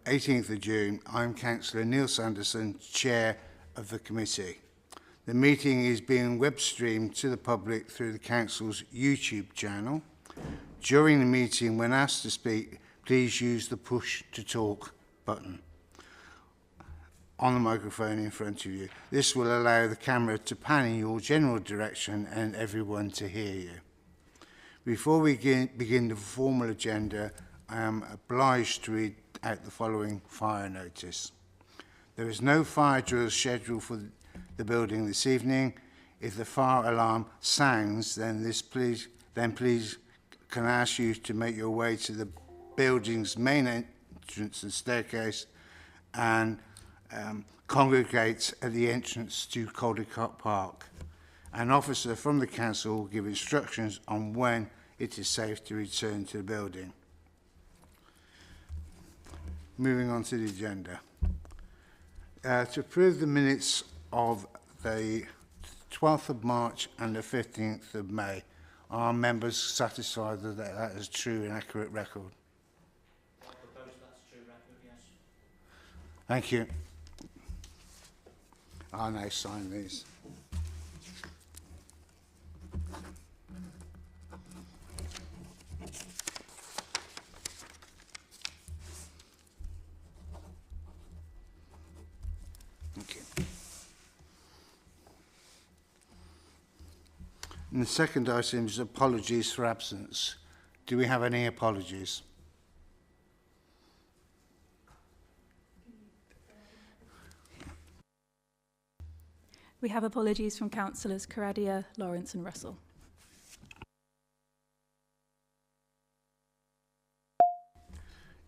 18th of June. I'm Councillor Neil Sanderson, Chair of the committee. The meeting is being web streamed to the public through the Council's YouTube channel. During the meeting, when asked to speak, please use the push to talk button on the microphone in front of you. This will allow the camera to pan in your general direction and everyone to hear you. Before we begin the formal agenda, I am obliged to read out the following fire notice. There is no fire drill scheduled for the building this evening. If the fire alarm sounds, then please can I ask you to make your way to the building's main entrance and staircase and congregate at the entrance to Caldecott Park. An officer from the council will give instructions on when it is safe to return to the building. Moving on to the agenda. To approve the minutes of the 12th of March and the 15th of May, are members satisfied that that is true and accurate record? I propose that's true record, yes. Thank you. I'll now sign these. Okay. And the second item is apologies for absence. Do we have any apologies? We have apologies from councillors Caradia, Lawrence and Russell.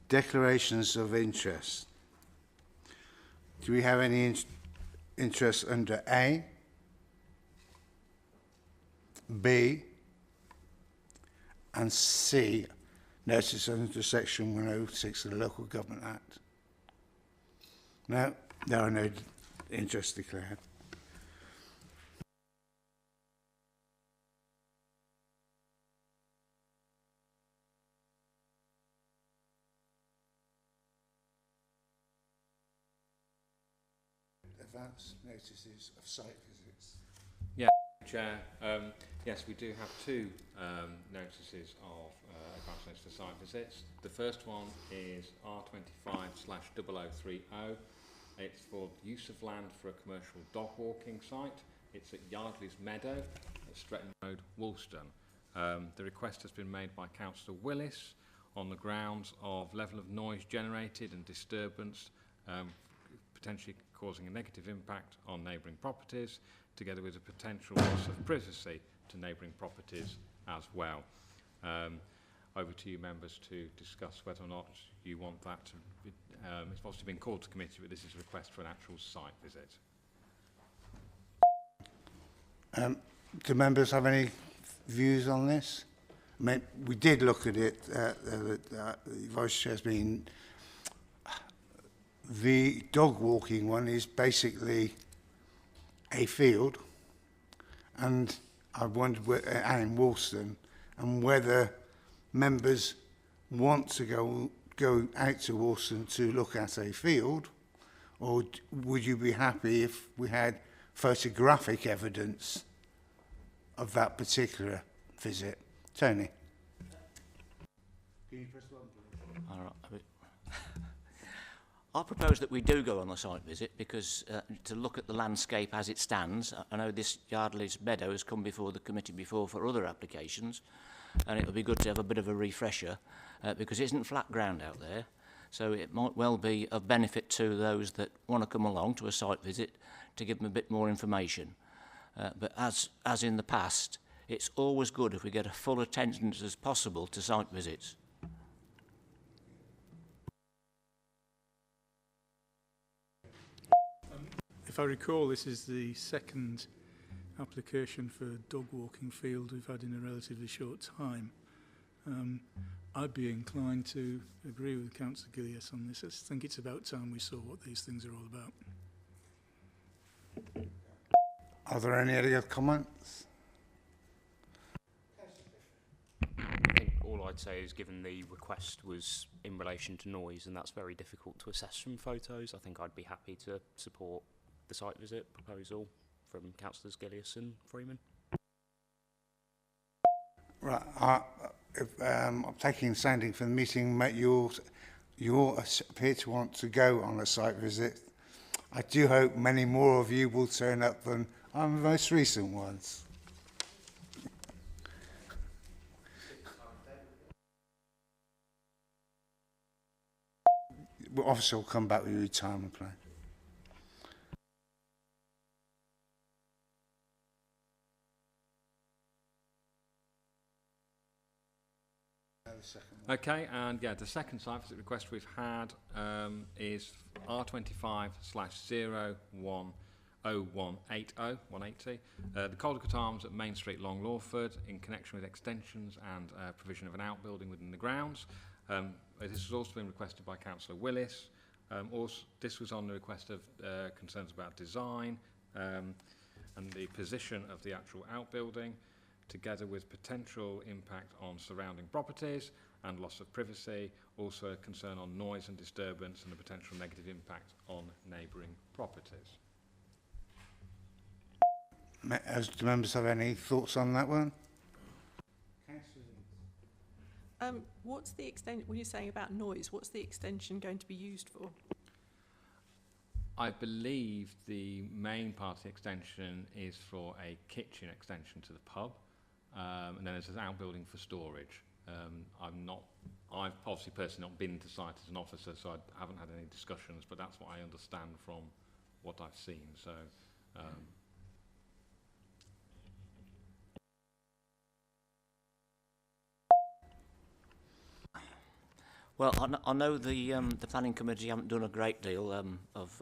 Declarations of interest. Do we have any interest under A, B and C, notice under section 106 of the Local Government Act? No, there are no interests declared. Advance notices of site visits. Yeah, Chair. Yes, we do have two notices of advance notice for site visits. The first one is R25/0030. It's for use of land for a commercial dog walking site. It's at Yardley's Meadow at Stretton Road, Woolston. The request has been made by Councillor Willis on the grounds of level of noise generated and disturbance, potentially causing a negative impact on neighbouring properties, together with a potential loss of privacy to neighbouring properties as well. Over to you, members, to discuss whether or not you want that to be, it's obviously been called to committee, but this is a request for an actual site visit. Do members have any views on this? I mean, we did look at it, the Vice Chair's been. The dog walking one is basically a field, and I wondered in Woolston, and whether members want to go out to Woolston to look at a field, or would you be happy if we had photographic evidence of that particular visit? Tony. Can you press one, please? All right. I propose that we do go on a site visit because to look at the landscape as it stands, I know this Yardley's Meadow has come before the committee before for other applications, and it would be good to have a bit of a refresher because it isn't flat ground out there, so it might well be of benefit to those that want to come along to a site visit to give them a bit more information. But as in the past, it's always good if we get a full attendance as possible to site visits. If I recall, this is the second application for a dog walking field we've had in a relatively short time. I'd be inclined to agree with Councillor Gillies on this. I think it's about time we saw what these things are all about. Are there any other comments? I think all I I'd say is, given the request was in relation to noise, and that's very difficult to assess from photos, I think I'd be happy to support the site visit proposal from Councillors Gillius and Freeman. Right, I'm taking standing for the meeting. Mate, you all appear to want to go on a site visit. I do hope many more of you will turn up than on the most recent ones. The officer will come back with your retirement plan. Okay, and yeah, the second site visit request we've had is R25/010180, the Caldecott Arms at Main Street, Long Lawford, in connection with extensions and provision of an outbuilding within the grounds. This has also been requested by Councillor Willis. This was on the request of concerns about design and the position of the actual outbuilding, together with potential impact on surrounding properties and loss of privacy, also a concern on noise and disturbance and the potential negative impact on neighbouring properties. Do members have any thoughts on that one? What's the extent, when you're saying about noise, what's the extension going to be used for? I believe the main part of the extension is for a kitchen extension to the pub, and then there's an outbuilding for storage. I've obviously personally not been to site as an officer, so I haven't had any discussions, but that's what I understand from what I've seen. So, Well, I know the planning committee haven't done a great deal of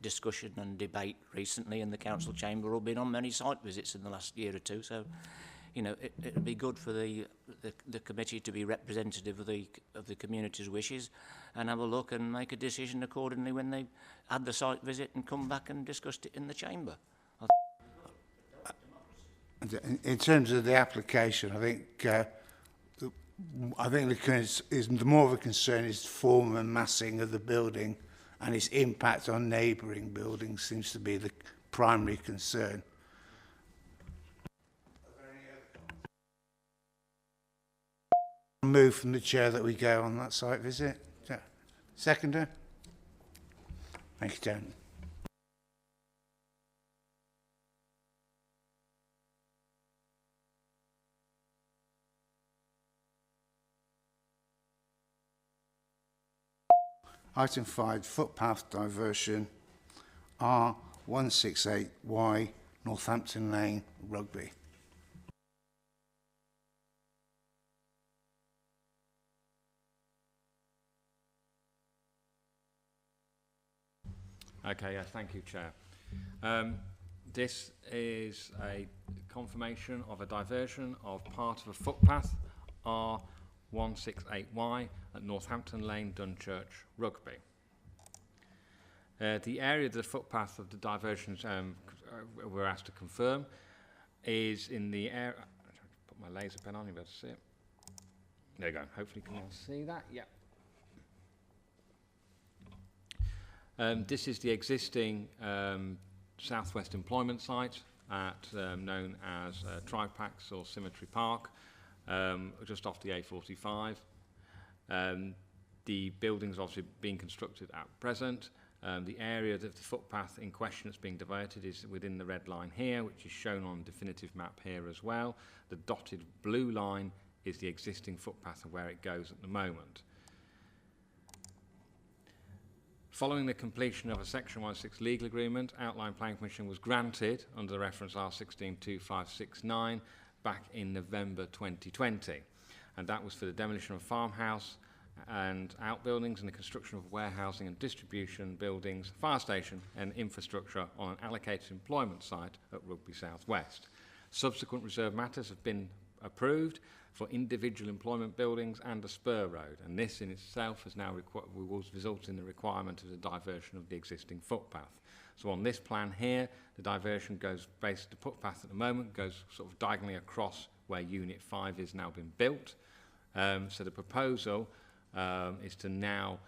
discussion and debate recently, and the council chamber have been on many site visits in the last year or two. So, you know, it'd be good for the committee to be representative of the community's wishes, and have a look and make a decision accordingly when they had the site visit and come back and discussed it in the chamber. In terms of the application, I think the more of a concern is the form and massing of the building, and its impact on neighbouring buildings seems to be the primary concern. Move from the chair that we go on that site visit. Seconder? Thank you, Dan. Item 5, footpath diversion, R168Y, Northampton Lane, Rugby. okay, yeah, thank you, Chair. This is a confirmation of a diversion of part of a footpath, R168Y, at Northampton Lane, Dunchurch, Rugby. The area of the footpath of the diversions we're asked to confirm is in the area. Put my laser pen on, you'll be able to see it. There you go. Hopefully, you can all see that. Yeah. This is the existing southwest employment site at known as Tripax or Symmetry Park, just off the A45. The building's obviously being constructed at present. The area of the footpath in question that's being diverted is within the red line here, which is shown on the definitive map here as well. The dotted blue line is the existing footpath and where it goes at the moment. Following the completion of a Section 106 legal agreement, outline planning permission was granted under the reference R162569 back in November 2020. And that was for the demolition of a farmhouse and outbuildings and the construction of warehousing and distribution buildings, fire station and infrastructure on an allocated employment site at Rugby South West. Subsequent reserve matters have been approved for individual employment buildings and a spur road, and this in itself has now will result in the requirement of the diversion of the existing footpath. So on this plan here, the diversion goes based, the footpath at the moment goes sort of diagonally across where Unit 5 is now been built, So the proposal is to now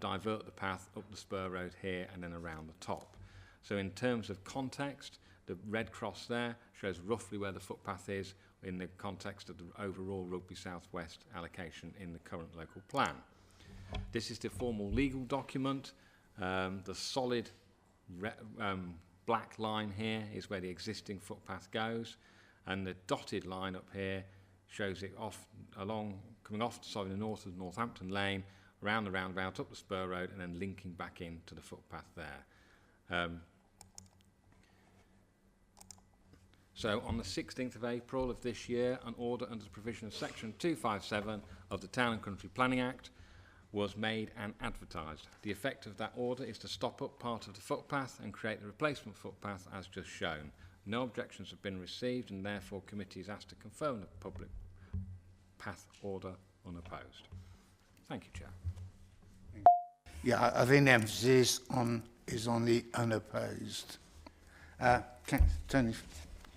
divert the path up the spur road here and then around the top. So in terms of context, the red cross there shows roughly where the footpath is in the context of the overall Rugby South West allocation in the current local plan. This is the formal legal document. The solid black line here is where the existing footpath goes, and the dotted line up here shows it off along, coming off the side of the north of Northampton Lane, around the roundabout, up the spur road, and then linking back into the footpath there. So on the 16th of April of this year, an order under the provision of section 257 of the Town and Country Planning Act was made and advertised. The effect of that order is to stop up part of the footpath and create the replacement footpath as just shown. No objections have been received, and therefore committee is asked to confirm the public path order unopposed. Thank you, Chair. Yeah, I think the emphasis is on the unopposed. Tony,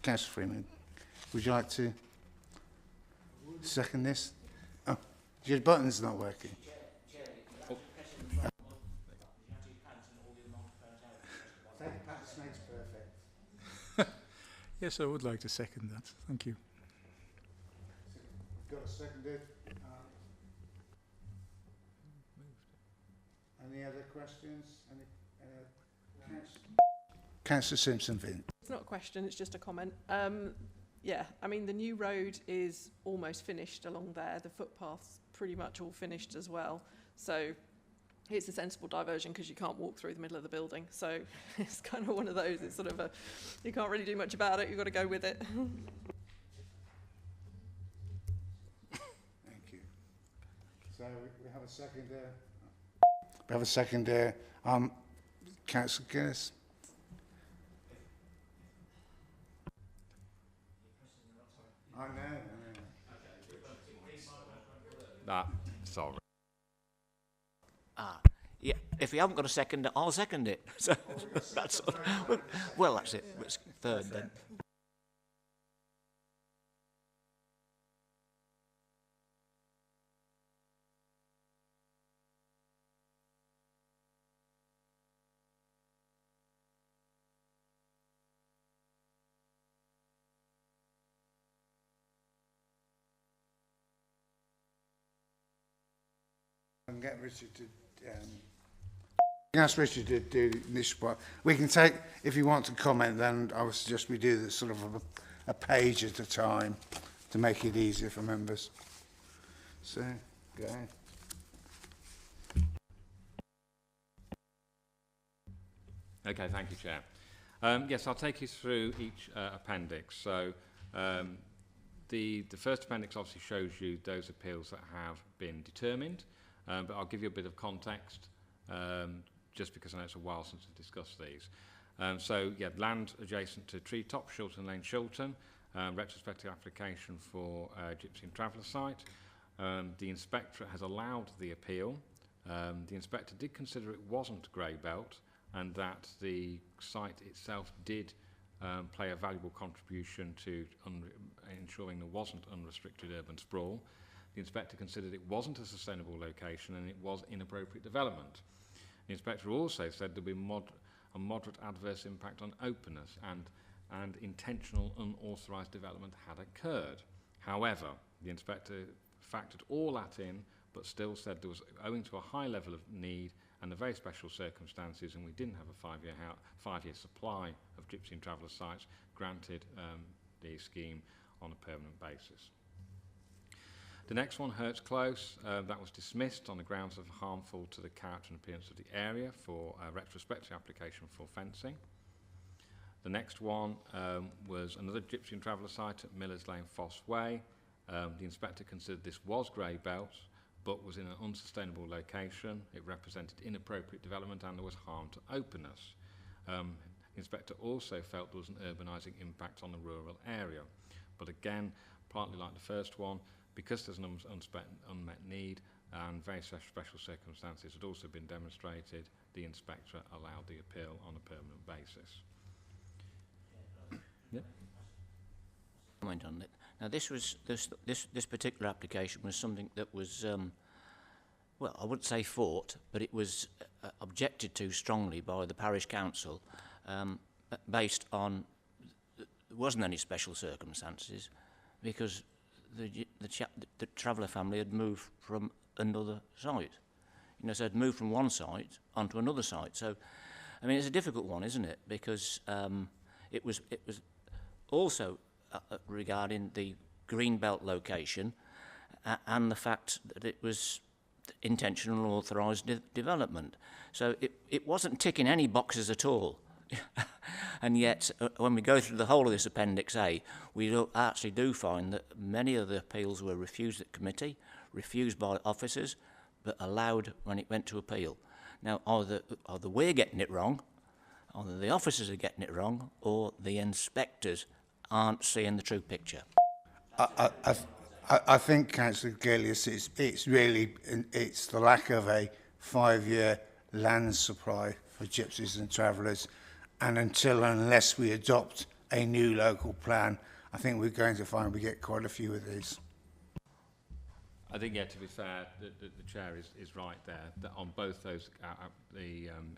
Councillor Freeman, would you like to second this? Oh, your button's not working. Yes, I would like to second that. Thank you. Got a seconded. Any other questions? Councillor Simpson-Vin. It's not a question, it's just a comment. Yeah, I mean, the new road is almost finished along there. The footpath's pretty much all finished as well. So it's a sensible diversion because you can't walk through the middle of the building. So it's kind of one of those, it's sort of you can't really do much about it, you've got to go with it. Thank you. So we have a second there. We have a second there. Councillor Guinness. I know. Sorry. Yeah, if you haven't got a second, I'll second it. So that's well, that's it. It's third then. And get Richard to ask Richard to do this part. We can take, if you want to comment, then I would suggest we do this sort of a page at a time to make it easier for members. So, go ahead. Okay, thank you, Chair. Yes, I'll take you through each appendix. So the first appendix obviously shows you those appeals that have been determined, but I'll give you a bit of context just because I know it's a while since we've discussed these. So, yeah, land adjacent to Treetop, Shilton Lane, Shilton, retrospective application for Gypsy and Traveller site. The inspectorate has allowed the appeal. The inspector did consider it wasn't grey belt and that the site itself did play a valuable contribution to ensuring there wasn't unrestricted urban sprawl. The inspector considered it wasn't a sustainable location and it was inappropriate development. The inspector also said there would be a moderate adverse impact on openness and intentional unauthorised development had occurred. However, the inspector factored all that in, but still said there was, owing to a high level of need and the very special circumstances, and we didn't have a five-year supply of Gypsy and Traveller sites, granted the scheme on a permanent basis. The next one, Hertz Close, that was dismissed on the grounds of harmful to the character and appearance of the area for a retrospective application for fencing. The next one was another Gypsy and Traveller site at Millers Lane, Foss Way. The inspector considered this was grey belt, but was in an unsustainable location. It represented inappropriate development and there was harm to openness. The inspector also felt there was an urbanising impact on the rural area. But again, partly like the first one, because there's an unmet need and very special circumstances had also been demonstrated, the inspector allowed the appeal on a permanent basis. Comment on it. Now, this particular application was something that was, well, I wouldn't say fought, but it was objected to strongly by the parish council, based on there wasn't any special circumstances, because the traveller family had moved from another site. You know, so had moved from one site onto another site. So, I mean, it's a difficult one, isn't it? Because it was also regarding the Greenbelt location and the fact that it was intentional authorised development. So it wasn't ticking any boxes at all. And yet, when we go through the whole of this Appendix A, we actually do find that many of the appeals were refused at committee, refused by officers, but allowed when it went to appeal. Now, either we're getting it wrong, either the officers are getting it wrong, or the inspectors aren't seeing the true picture. I think, Councillor Gillies, it's really the lack of a 5-year land supply for gypsies and travellers, and unless we adopt a new local plan, I think we're going to find we get quite a few of these. I think, yeah, to be fair, the chair is right there, that on both those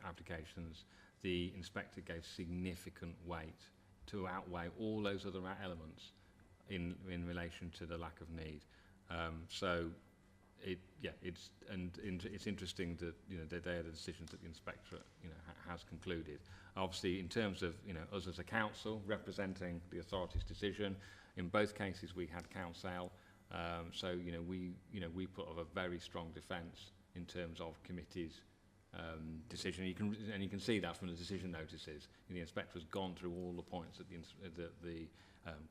applications, the inspector gave significant weight to outweigh all those other elements in relation to the lack of need. So it's interesting that, you know, they are the decisions that the inspectorate, you know, has concluded. Obviously, in terms of, you know, us as a council representing the authority's decision, in both cases we had counsel. So, you know, we put up a very strong defence in terms of committee's decision. You can see that from the decision notices. The inspector has gone through all the points that the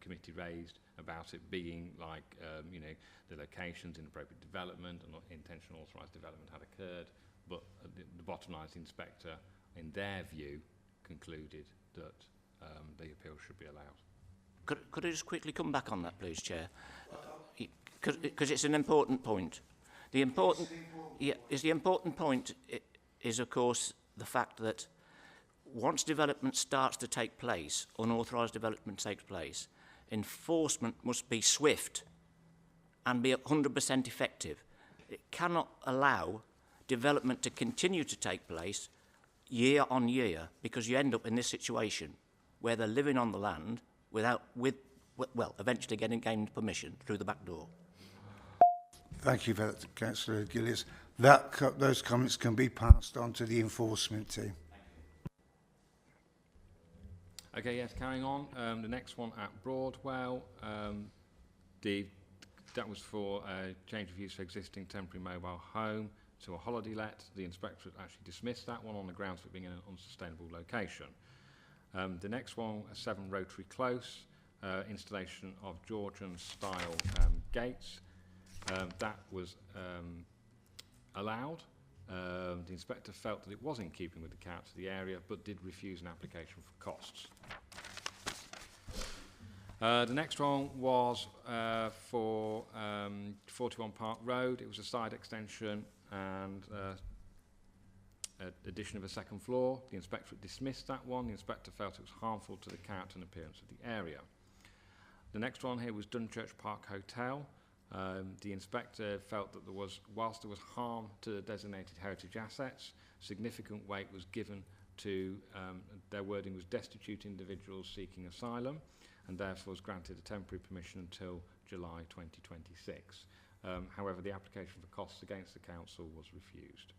committee raised about it being like, you know, the locations, inappropriate development, and intentional authorised development had occurred. But the bottom line is the inspector, in their view, concluded that the appeal should be allowed. Could I just quickly come back on that, please, Chair? Because it's an important point. The important point is, of course, the fact that once development starts to take place, unauthorised development takes place, enforcement must be swift and be 100% effective. It cannot allow development to continue to take place year on year, because you end up in this situation where they're living on the land well, eventually gained permission through the back door. Thank you for that, Councillor Gillies. Those comments can be passed on to the enforcement team. Okay, yes, carrying on. The next one at Broadwell, that was for a change of use for existing temporary mobile home to a holiday let. The inspectorate actually dismissed that one on the grounds of it being in an unsustainable location. The next one, 7 Rotary Close, installation of Georgian-style gates. That was allowed. The inspector felt that it was in keeping with the character of the area, but did refuse an application for costs. The next one was for 41 Park Road. It was a side extension and addition of a second floor. The inspectorate dismissed that one. The inspector felt it was harmful to the character and appearance of the area. The next one here was Dunchurch Park Hotel. The inspector felt that whilst there was harm to the designated heritage assets, significant weight was given to, their wording was destitute individuals seeking asylum, and therefore was granted a temporary permission until July 2026. However, the application for costs against the council was refused.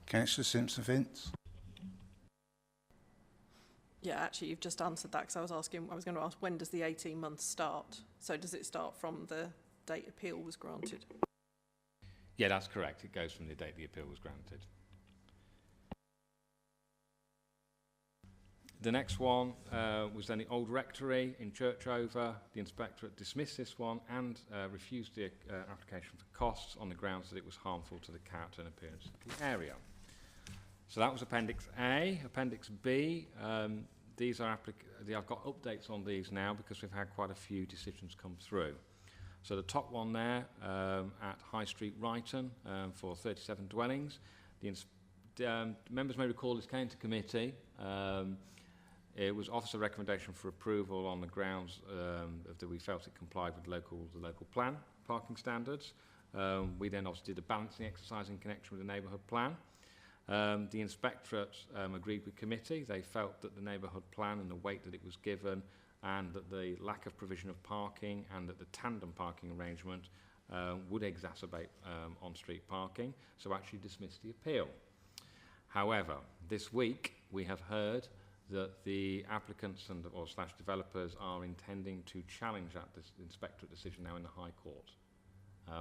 Councillor Simpson-Vince. Yeah, actually, you've just answered that, because I was going to ask, when does the 18 months start? So does it start from the date appeal was granted? Yeah, that's correct. It goes from the date the appeal was granted. The next one was then the Old Rectory in Churchover. The inspectorate dismissed this one and refused the application for costs on the grounds that it was harmful to the character and appearance of the area. So that was Appendix A. Appendix B, these are I've got updates on these now because we've had quite a few decisions come through. So the top one there at High Street, Brighton, for 37 dwellings. Members may recall this came to committee. It was officer recommendation for approval on the grounds that we felt it complied with the local plan parking standards. We then obviously did a balancing exercise in connection with the neighbourhood plan. The inspectorate agreed with committee. They felt that the neighbourhood plan and the weight that it was given, and that the lack of provision of parking and that the tandem parking arrangement would exacerbate on-street parking, so actually dismissed the appeal. However, this week we have heard that the applicants and or slash developers are intending to challenge that inspectorate decision now in the High Court.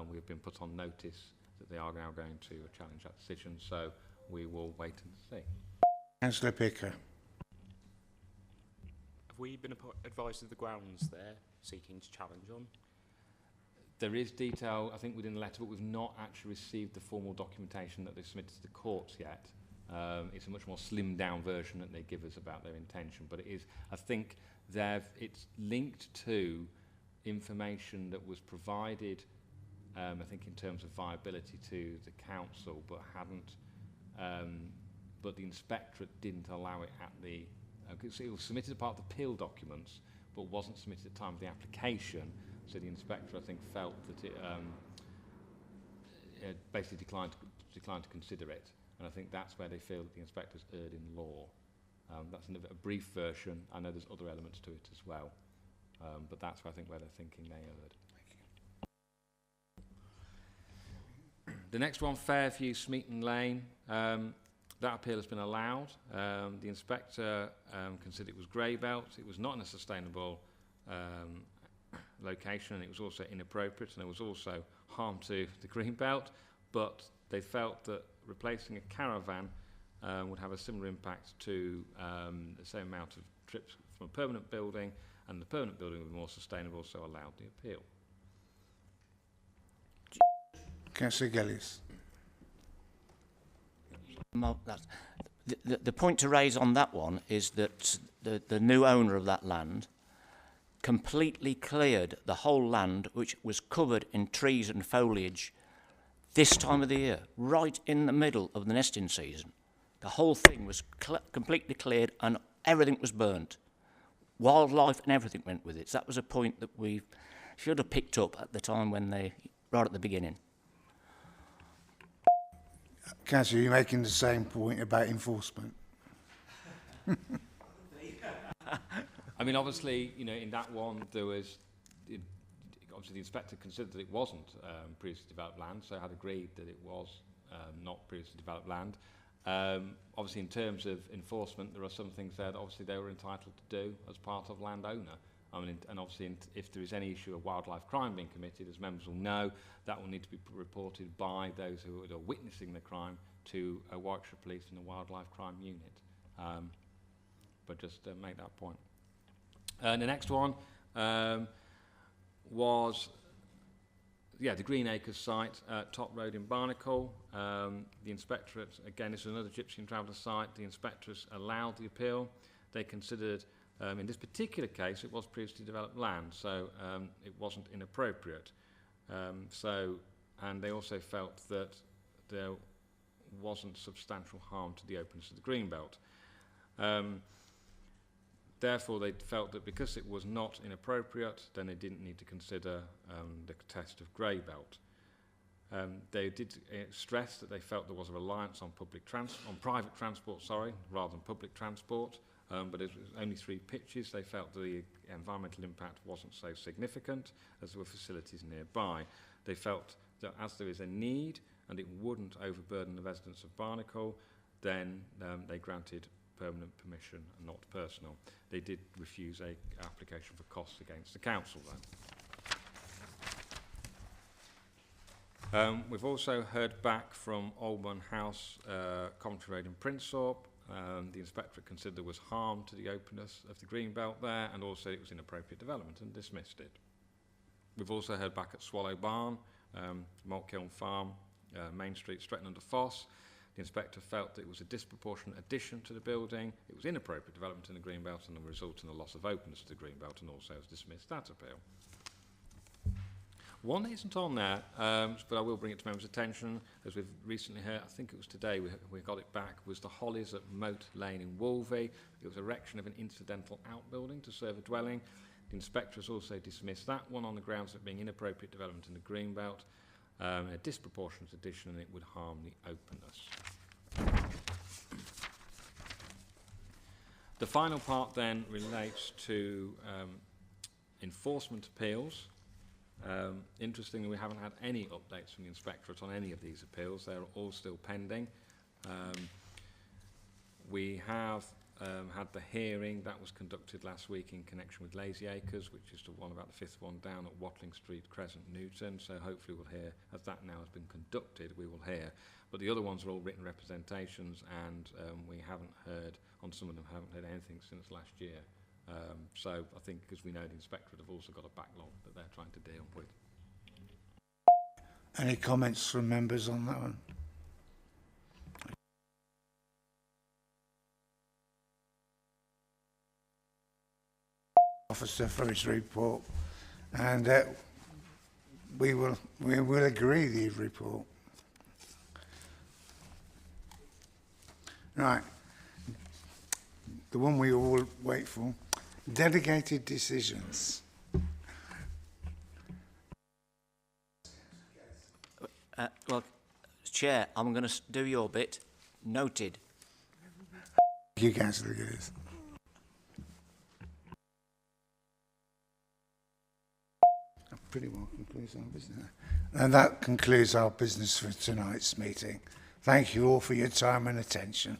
We have been put on notice that they are now going to challenge that decision, so we will wait and see. Councillor Picker. Have we been advised of the grounds they're seeking to challenge on? There is detail, I think, within the letter, but we've not actually received the formal documentation that they've submitted to the courts yet. It's a much more slimmed down version that they give us about their intention, but it is, I think, it's linked to information that was provided, I think, in terms of viability to the council, but but the inspectorate didn't allow it at the. So it was submitted as part of the appeal documents, but wasn't submitted at the time of the application. So the inspector, I think, felt that it basically declined to consider it. And I think that's where they feel that the inspectors erred in law. That's a brief version. I know there's other elements to it as well. But that's where I think where they're thinking they erred. The next one, Fairview, Smeaton Lane. That appeal has been allowed. The inspector considered it was grey belt. It was not in a sustainable location, and it was also inappropriate, and there was also harm to the green belt. But they felt that replacing a caravan would have a similar impact to the same amount of trips from a permanent building, and the permanent building would be more sustainable, so allowed the appeal. Councillor Gillies. The point to raise on that one is that the new owner of that land completely cleared the whole land, which was covered in trees and foliage this time of the year, right in the middle of the nesting season. The whole thing was completely cleared and everything was burnt. Wildlife and everything went with it. So that was a point that we should have picked up at the time when right at the beginning. Councillor, you're making the same point about enforcement. I mean, obviously, you know, in that one, there was, obviously the inspector considered that it wasn't previously developed land, so had agreed that it was not previously developed land. Obviously, in terms of enforcement, there are some things there that obviously they were entitled to do as part of landowner. I mean, and obviously, if there is any issue of wildlife crime being committed, as members will know, that will need to be reported by those who are witnessing the crime to Warwickshire Police and the Wildlife Crime Unit. But just to make that point. The next one was, the Green Acres site at Top Road in Barnacle. The inspectorate, again, this is another Gypsy and Traveller site. The inspectors allowed the appeal. They considered, in this particular case, it was previously developed land, so it wasn't inappropriate. And they also felt that there wasn't substantial harm to the openness of the greenbelt. Therefore, they felt that because it was not inappropriate, then they didn't need to consider the test of grey belt. They did stress that they felt there was a reliance on private transport, rather than public transport. But it was only 3 pitches. They felt the environmental impact wasn't so significant as there were facilities nearby. They felt that as there is a need and it wouldn't overburden the residents of Barnacle, then they granted permanent permission and not personal. They did refuse an application for costs against the council, though. We've also heard back from Oldman House, Coventry Road in Prinsthorpe. The inspector considered there was harm to the openness of the green belt there, and also it was inappropriate development, and dismissed it. We've also heard back at Swallow Barn, Maltkiln Farm, Main Street, Stretton-under-Foss. The inspector felt that it was a disproportionate addition to the building, it was inappropriate development in the green belt, and the result in the loss of openness to the green belt, and also has dismissed that appeal. One that isn't on there, but I will bring it to members' attention, as we've recently heard, I think it was today we got it back, was the Hollies at Moat Lane in Wolvey. It was erection of an incidental outbuilding to serve a dwelling. The inspector has also dismissed that one on the grounds of it being inappropriate development in the Greenbelt, a disproportionate addition, and it would harm the openness. The final part then relates to enforcement appeals. Interestingly, we haven't had any updates from the inspectorate on any of these appeals. They're all still pending. We have had the hearing that was conducted last week in connection with Lazy Acres, which is the one about the fifth one down at Watling Street, Crescent, Newton. So hopefully we'll hear, as that now has been conducted, we will hear. But the other ones are all written representations, and we haven't heard, on some of them, haven't heard anything since last year. So I think, as we know, the inspectorate have also got a backlog that they're trying to deal with. Any comments from members on that one? Officer for his report, and we will agree the report. Right, the one we all wait for, delegated decisions. Well, Chair, I'm going to do your bit. Noted. Thank you, Councillor Gillis. That pretty well concludes our business. And that concludes our business for tonight's meeting. Thank you all for your time and attention.